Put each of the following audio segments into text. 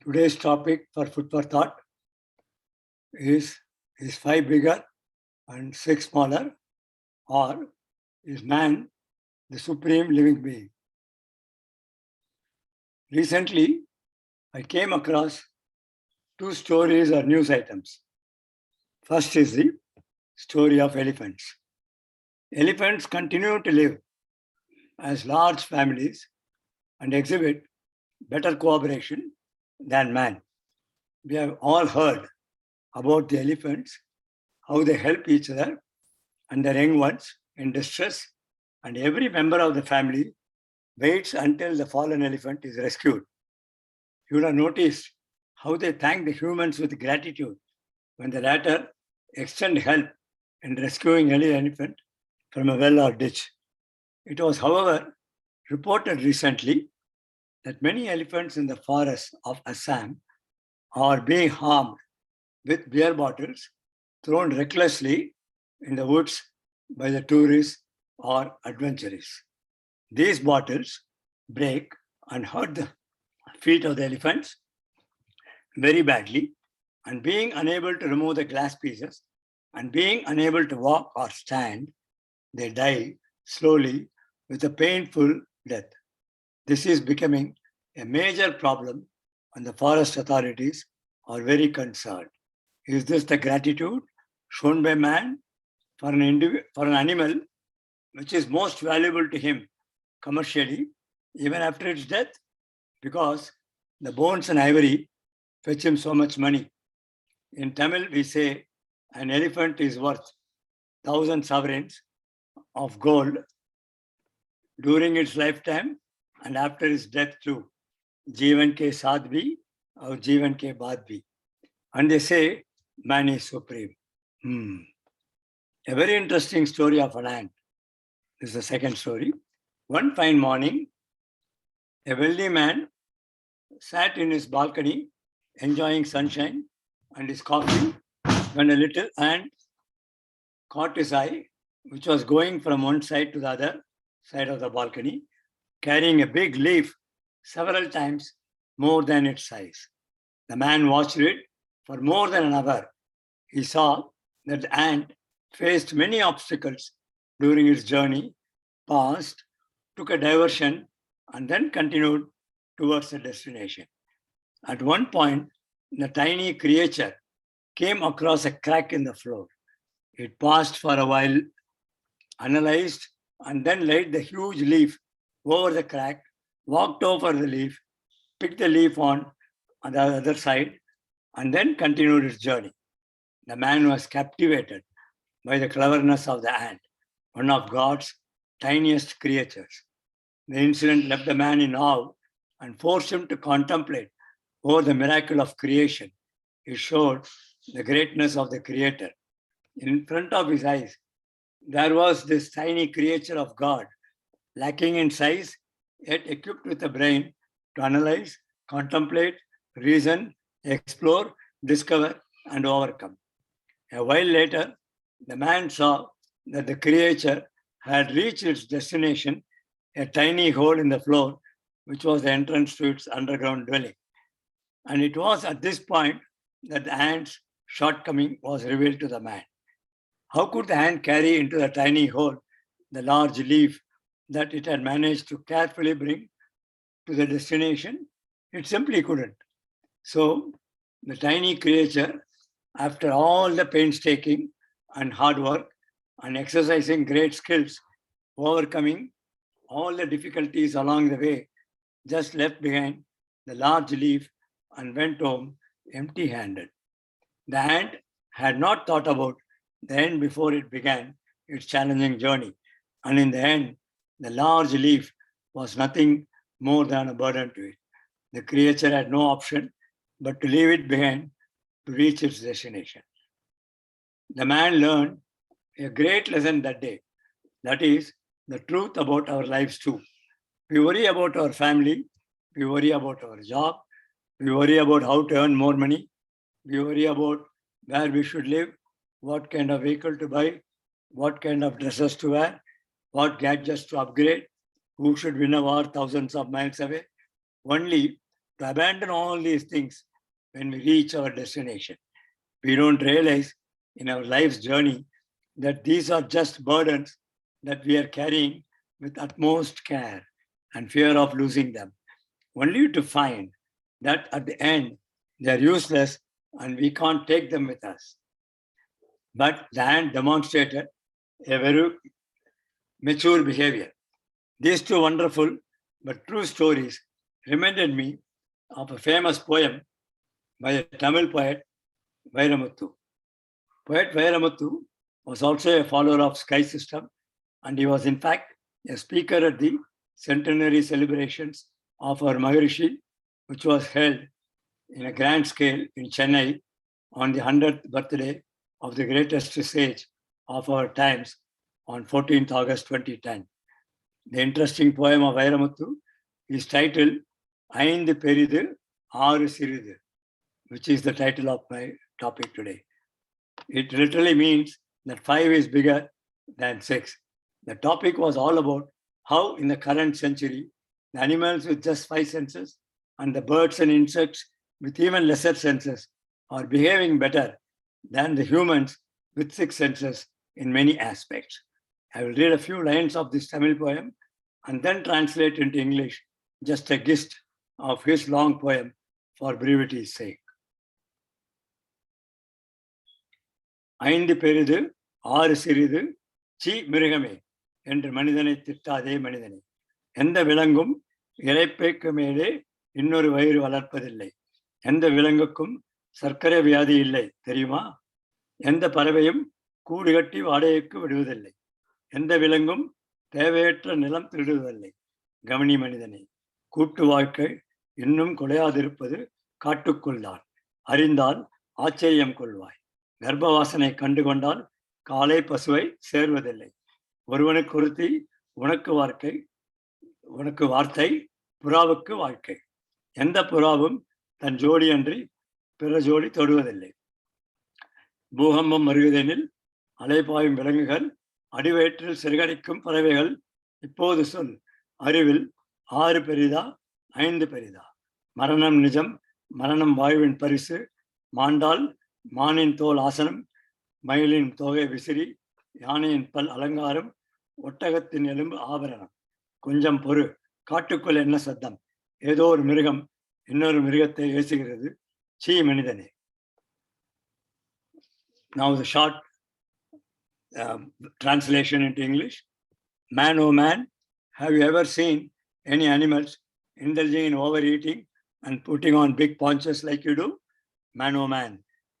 Today's topic for Food for Thought is five bigger and six smaller, or is man the supreme living being? Recently, I came across two stories or news items. First is the story of elephants. Elephants continue to live as large families and exhibit better cooperation than man. We have all heard about the elephants, how they help each other and their young ones in distress, and every member of the family waits until the fallen elephant is rescued. You would have noticed how they thank the humans with gratitude when the latter extend help in rescuing any elephant from a well or ditch. It was, however, reported recently that many elephants in the forests of Assam are being harmed with beer bottles thrown recklessly in the woods by the tourists or adventurers. These bottles break and hurt the feet of the elephants very badly, and being unable to remove the glass pieces and being unable to walk or stand, they die slowly with a painful death. This is becoming a major problem, and the forest authorities are very concerned. Is this the gratitude shown by man for for an animal which is most valuable to him commercially, even after its death? Because the bones and ivory fetch him so much money. In Tamil, we say an elephant is worth 1,000 sovereigns of gold during its lifetime and after its death too. Jeevan ke saath bhi or Jeevan ke baad bhi. And they say man is supreme. A very interesting story of an ant. This is the second story. One fine morning, a wealthy man sat in his balcony enjoying sunshine and his coffee when a little ant caught his eye, which was going from one side to the other side of the balcony, carrying a big leaf several times more than its size. The man watched it for more than an hour. He saw that the ant faced many obstacles during its journey, paused, took a diversion, and then continued towards the destination. At one point, the tiny creature came across a crack in the floor. It paused for a while, analyzed, and then laid the huge leaf over the crack, walked over the leaf, picked the leaf on the other side, and then continued its journey. The man was captivated by the cleverness of the ant, one of God's tiniest creatures. The incident left the man in awe and forced him to contemplate over the miracle of creation. It showed the greatness of the Creator. In front of his eyes, there was this tiny creature of God, lacking in size, yet equipped with a brain to analyze, contemplate, reason, explore, discover, and overcome. A while later, the man saw that the creature had reached its destination, a tiny hole in the floor, which was the entrance to its underground dwelling. And it was at this point that the ant's shortcoming was revealed to the man. How could the ant carry into the tiny hole the large leaf that it had managed to carefully bring to the destination? It simply couldn't. So the tiny creature, after all the painstaking and hard work and exercising great skills, overcoming all the difficulties along the way, just left behind the large leaf and went home empty-handed. The ant had not thought about the end before it began its challenging journey. And in the end, the large leaf was nothing more than a burden to it. The creature had no option but to leave it behind to reach its destination. The man learned a great lesson that day. That is the truth about our lives too. We worry about our family, we worry about our job, we worry about how to earn more money, we worry about where we should live, what kind of vehicle to buy, what kind of dresses to wear, what gadgets to upgrade, who should win a war thousands of miles away, only to abandon all these things when we reach our destination. We don't realize in our life's journey that these are just burdens that we are carrying with utmost care and fear of losing them, only to find that at the end they are useless and we can't take them with us. But the ant demonstrated a very mature behavior. These two wonderful but true stories reminded me of a famous poem by a Tamil poet, Vairamuthu. Poet Vairamuthu was also a follower of sky system, and he was in fact a speaker at the centenary celebrations of our Maharishi, which was held in a grand scale in Chennai on the 100th birthday of the greatest sage of our times on 14th August 2010. The interesting poem of Vairamuthu is titled Aindu Peridu, Aru Siridu, which is the title of my topic today. It literally means that 5 is bigger than 6. The topic was all about how in the current century, the animals with just 5 senses and the birds and insects with even lesser senses are behaving better than the humans with 6 senses in many aspects. I will read a few lines of this Tamil poem and then translate into English just a gist of his long poem for brevity's sake. ஐந்து பெரிது ஆறு சிறிது C மிருகமே என்று மனிதனை திட்டாதே மனிதனே. எந்த விலங்கும் இரைப்பைக்கு மேலே இன்னொரு வயிறு வளர்ப்பதில்லை. எந்த விலங்குக்கும் சர்க்கரை வியாதி இல்லை தெரியுமா? எந்த பறவையும் கூடு கட்டி வாடகைக்கு விடுவதில்லை. எந்த விலங்கும் தேவையற்ற நிலம் திருடுவதில்லை. கவனி மனிதனே, கூட்டு வாழ்க்கை இன்னும் குலையாதிருப்பது காட்டுக்குள்ளான். அறிந்தால் ஆச்சரியம் கொள்வாய். கர்ப்பவாசனை கண்டு கொண்டால் காலை பசுவை சேர்வதில்லை. ஒருவனுக்கு ஒருத்தி உனக்கு வார்த்தை புறாவுக்கு வாழ்க்கை. எந்த புறாவும் தன் ஜோடி அன்றி பிற ஜோடி தொடுவதில்லை. பூகம்பம் வருவதெனில் அலைபாயும் விலங்குகள், அடிவயிற்றில் சிறகடிக்கும் பறவைகள். இப்போது சொல், அறிவில் 6 பெரிதா 5 பெரிதா? மரணம் நிஜம், மரணம் வாழ்வின் பரிசு. மாண்டால் மானின் தோல் ஆசனம், மயிலின் தோகை விசிறி, யானையின் பல் அலங்காரம், ஒட்டகத்தின் எலும்பு ஆபரணம். கொஞ்சம் பொறு, காட்டுக்குள் என்ன சத்தம்? ஏதோ ஒரு மிருகம் இன்னொரு மிருகத்தை ஏசுகிறது. சீ மனிதனே. Now the short translation into English. Man, oh man, have you ever seen any animals indulging in overeating and putting on big paunches like you do? Man, oh man,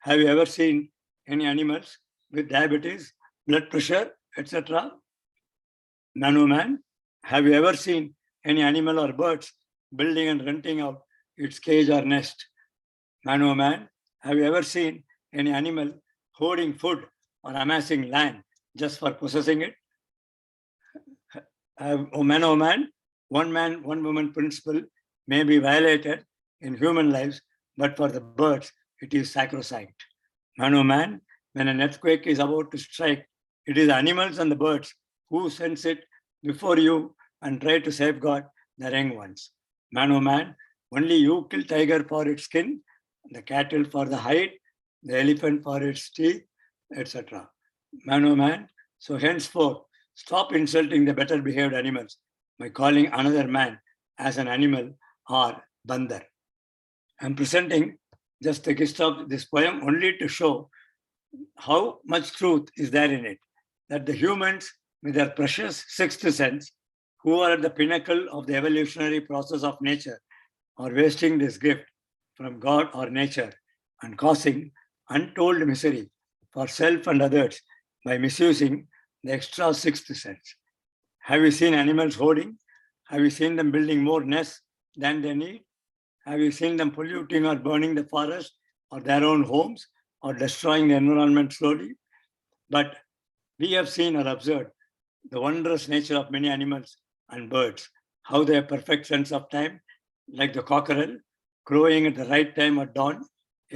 have you ever seen any animals with diabetes, blood pressure, etc.? Man, oh man, have you ever seen any animal or birds building and renting out its cage or nest? Man, oh man, have you ever seen any animal hoarding food or amassing land just for possessing it? Oh man, one man, one woman principle may be violated in human lives, but for the birds, it is sacrosanct. Man, oh man, when an earthquake is about to strike, it is the animals and the birds who sense it before you and try to safeguard the young ones. Man, oh man, only you kill tiger for its skin, the cattle for the hide, the elephant for its teeth, etc. Man, oh man, so henceforth, stop insulting the better behaved animals by calling another man as an animal or bandar. I'm presenting just a gist of this poem only to show how much truth is there in it, that the humans with their precious sixth sense, who are at the pinnacle of the evolutionary process of nature, are wasting this gift from God or nature and causing untold misery for self and others by misusing the extra sixth sense. Have you seen animals hoarding? Have you seen them building more nests than they need? Have you seen them polluting or burning the forest or their own homes or destroying the environment slowly? But we have seen or observed the wondrous nature of many animals and birds, how they have perfect sense of time, like the cockerel crowing at the right time at dawn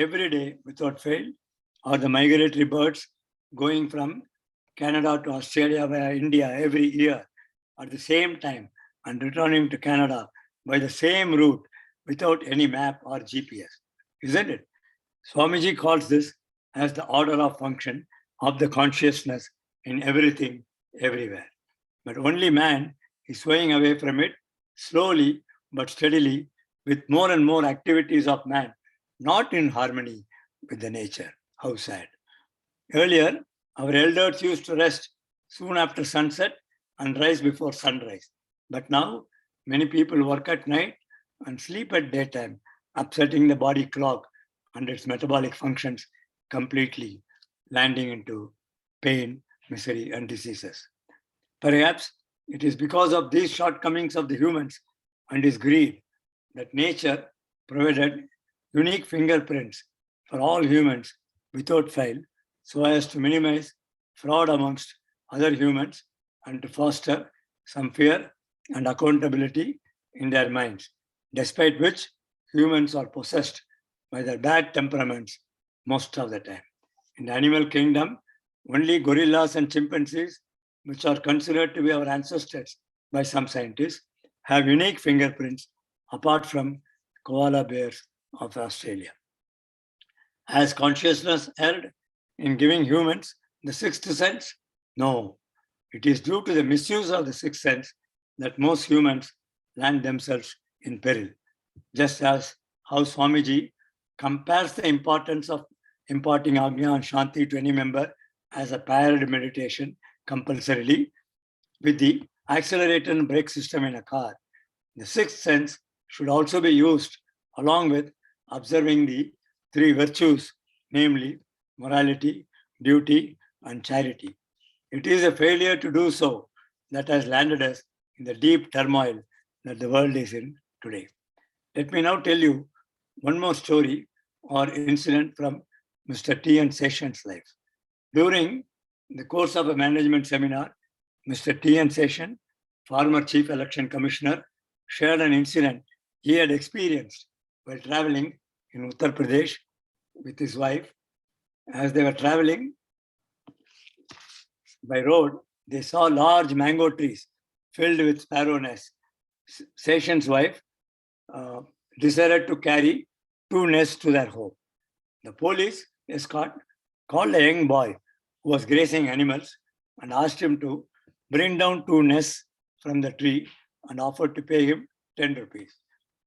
every day without fail, or the migratory birds going from Canada to Australia via India every year at the same time and returning to Canada by the same route without any map or GPS, isn't it? Swamiji calls this as the order of function of the consciousness in everything, everywhere. But only man is swaying away from it slowly but steadily with more and more activities of man, not in harmony with the nature. How sad. Earlier, our elders used to rest soon after sunset and rise before sunrise. But now, many people work at night and sleep at daytime, upsetting the body clock and its metabolic functions completely, landing into pain, misery, and diseases. Perhaps it is because of these shortcomings of the humans and his greed that nature provided unique fingerprints for all humans without fail so as to minimize fraud amongst other humans and to foster some fear and accountability in their minds, despite which humans are possessed by their bad temperaments most of the time. In the animal kingdom, only gorillas and chimpanzees, which are considered to be our ancestors by some scientists, have unique fingerprints apart from koala bears of Australia. Has consciousness erred in giving humans the sixth sense? No. It is due to the misuse of the sixth sense that most humans land themselves in peril. Just as how Swamiji compares the importance of imparting Agnya and Shanti to any member as a paired meditation compulsorily with the accelerator and brake system in a car. The sixth sense should also be used along with observing the three virtues, namely morality, duty, and charity. It is a failure to do so that has landed us in the deep turmoil that the world is in today. Let me now tell you one more story or incident from Mr. T. N. Session's life. During the course of a management seminar, Mr. T. N. Session, former Chief Election Commissioner, shared an incident he had experienced while traveling in Uttar Pradesh with his wife. As they were traveling by road, they saw large mango trees filled with sparrow nests. Session's wife decided to carry two nests to their home. The police escort called a young boy who was grazing animals and asked him to bring down two nests from the tree and offered to pay him 10 rupees.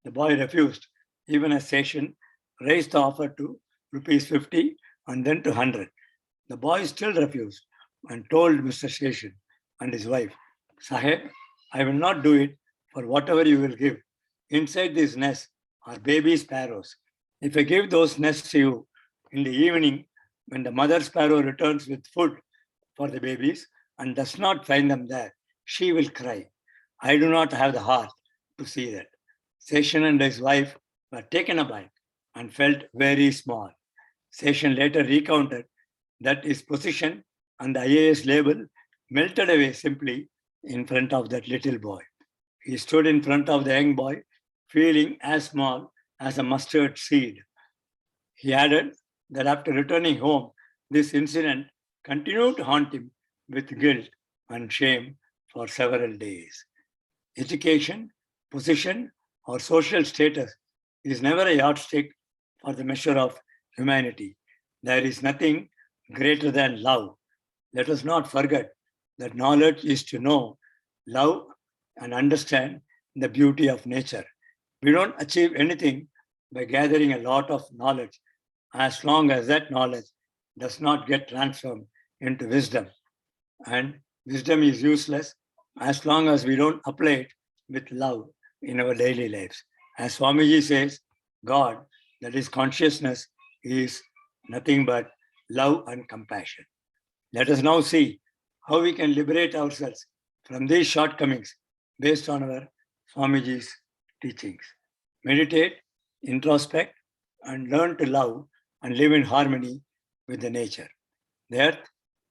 The boy refused, even as Session raised the offer to rupees 50 and then to 100. The boy still refused and told Mr. Session and his wife, Sahib, I will not do it for whatever you will give. Inside these nests are baby sparrows. If I give those nests to you in the evening, when the mother sparrow returns with food for the babies and does not find them there, she will cry. I do not have the heart to see that. Session and his wife were taken aback and felt very small. Session later recounted that his position and the IAS label melted away simply in front of that little boy. He stood in front of the young boy, feeling as small as a mustard seed. He added that after returning home, this incident continued to haunt him with guilt and shame for several days. Education, position, or social status is never a yardstick for the measure of humanity. There is nothing greater than love. Let us not forget that knowledge is to know, love, and understand the beauty of nature. We don't achieve anything by gathering a lot of knowledge as long as that knowledge does not get transformed into wisdom. And wisdom is useless as long as we don't apply it with love in our daily lives. As Swamiji says, God, that is consciousness, is nothing but love and compassion. Let us now see how we can liberate ourselves from these shortcomings based on our Swamiji's teachings. Meditate, introspect, and learn to love and live in harmony with the nature. The earth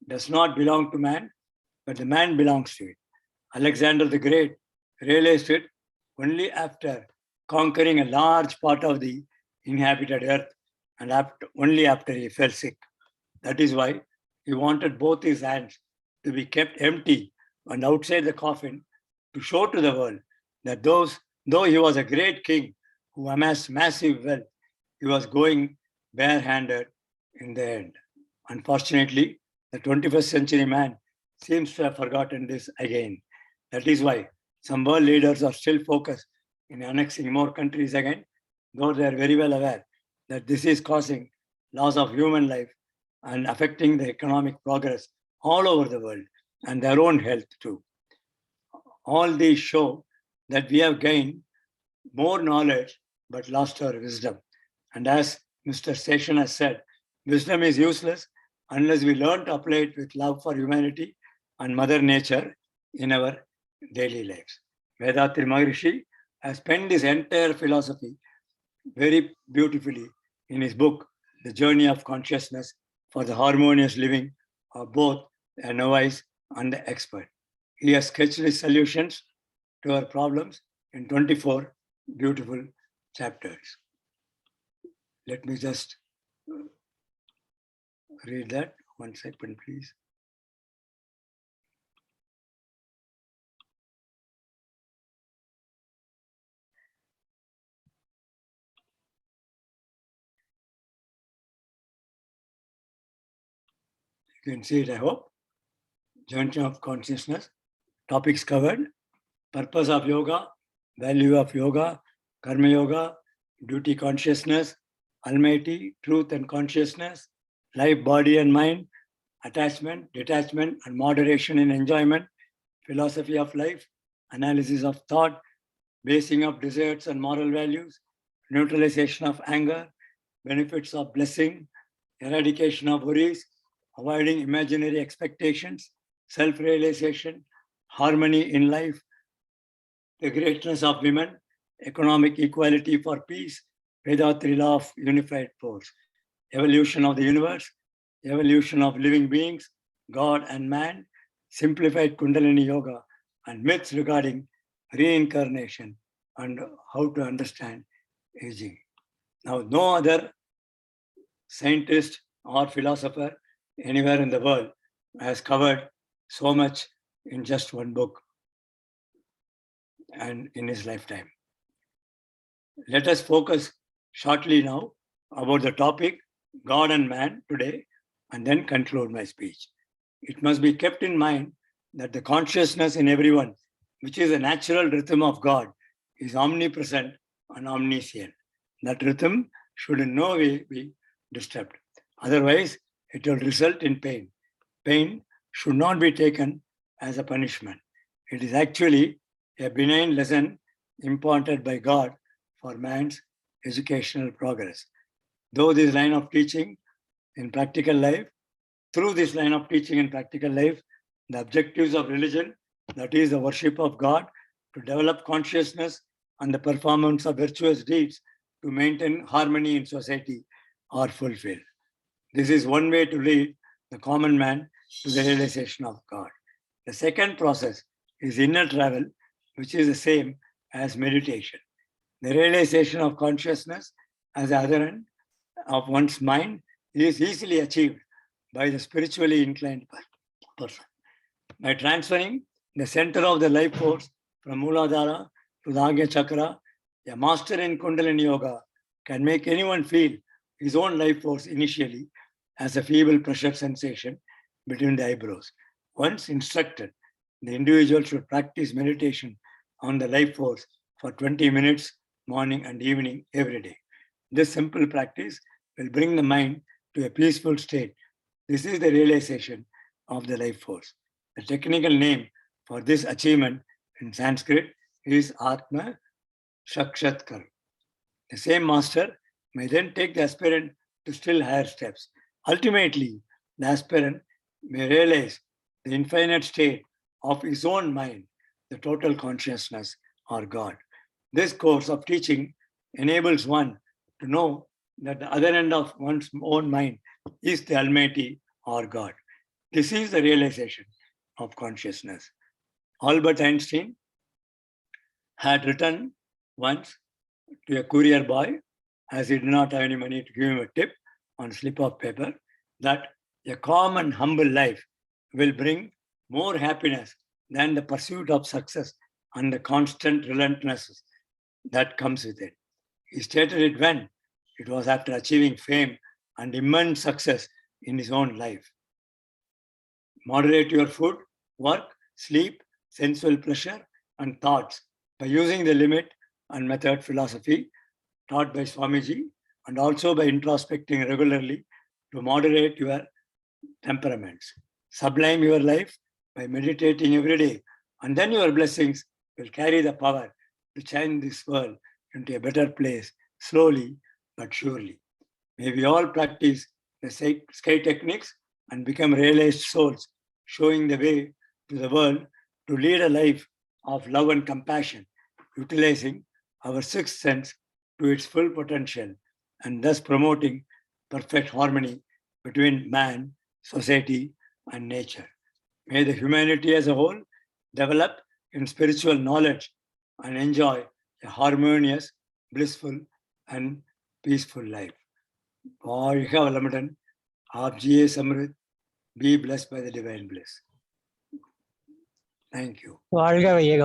does not belong to man, but the man belongs to it. Alexander the Great realized it only after conquering a large part of the inhabited earth and only after he fell sick. That is why he wanted both his hands to be kept empty and outside the coffin to show to the world that though he was a great king who amassed massive wealth, he was going barehanded in the end. Unfortunately, the 21st century man seems to have forgotten this again. That is why some world leaders are still focused in annexing more countries again, though they are very well aware that this is causing loss of human life and affecting the economic progress all over the world and their own health too. All these show that we have gained more knowledge but lost our wisdom. And as Mr. Session has said, wisdom is useless unless we learn to apply it with love for humanity and Mother Nature in our daily lives. Vedatri Maharishi has penned his entire philosophy very beautifully in his book, The Journey of Consciousness for the Harmonious Living of both a novice and the expert. He has sketched his solutions to our problems in 24 beautiful chapters. Let me just read that. 1 second, please. You can see it, I hope. Journey of Consciousness. Topics covered. Purpose of yoga, value of yoga, karma yoga, duty consciousness, almighty, truth and consciousness, life, body and mind, attachment, detachment and moderation in enjoyment, philosophy of life, analysis of thought, basing of desires and moral values, neutralization of anger, benefits of blessing, eradication of worries, avoiding imaginary expectations, self-realization, harmony in life, the greatness of women, economic equality for peace, Vedatri law of unified force, evolution of the universe, evolution of living beings, God and man, simplified Kundalini Yoga, and myths regarding reincarnation and how to understand aging. Now, no other scientist or philosopher anywhere in the world has covered so much in just one book and in his lifetime. Let us focus shortly now about the topic God and man today and then conclude my speech. It must be kept in mind that the consciousness in everyone, which is a natural rhythm of God, is omnipresent and omniscient. That rhythm should in no way be disturbed. Otherwise, it will result in pain. Pain should not be taken as a punishment. It is actually a benign lesson imparted by God for man's educational progress. Though this line of teaching in practical life, through this line of teaching in practical life, the objectives of religion, that is the worship of God, to develop consciousness and the performance of virtuous deeds to maintain harmony in society, are fulfilled. This is one way to lead the common man to the realization of God. The second process is inner travel, which is the same as meditation. The realization of consciousness as the other end of one's mind is easily achieved by the spiritually inclined person. By transferring the center of the life force from Mooladhara to the Agya Chakra, a master in Kundalini Yoga can make anyone feel his own life force initially as a feeble pressure sensation between the eyebrows. Once instructed, the individual should practice meditation on the life force for 20 minutes, morning and evening every day. This simple practice will bring the mind to a peaceful state. This is the realization of the life force. The technical name for this achievement in Sanskrit is Atma Sakshatkar. The same master may then take the aspirant to still higher steps. Ultimately, the aspirant may realize the infinite state of his own mind, the total consciousness or God. This course of teaching enables one to know that the other end of one's own mind is the Almighty or God. This is the realization of consciousness. Albert Einstein had written once to a courier boy, as he did not have any money to give him a tip on a slip of paper, that a calm and humble life will bring more happiness than the pursuit of success and the constant relentlessness that comes with it. He stated it when it was after achieving fame and immense success in his own life. Moderate your food, work, sleep, sensual pleasure, and thoughts by using the limit and method philosophy taught by Swamiji, and also by introspecting regularly to moderate your temperaments. Sublime your life by meditating every day, and then your blessings will carry the power to change this world into a better place slowly but surely. May we all practice the sky techniques and become realized souls, showing the way to the world to lead a life of love and compassion, utilizing our sixth sense to its full potential and thus promoting perfect harmony between man, society, and nature. May the humanity as a whole develop in spiritual knowledge and enjoy a harmonious, blissful, and peaceful life. வாழ்க வளமுடன். ஆப்ஜியே Samridh. Be blessed by the divine bliss. Thank you. வாழ்க வையகம்.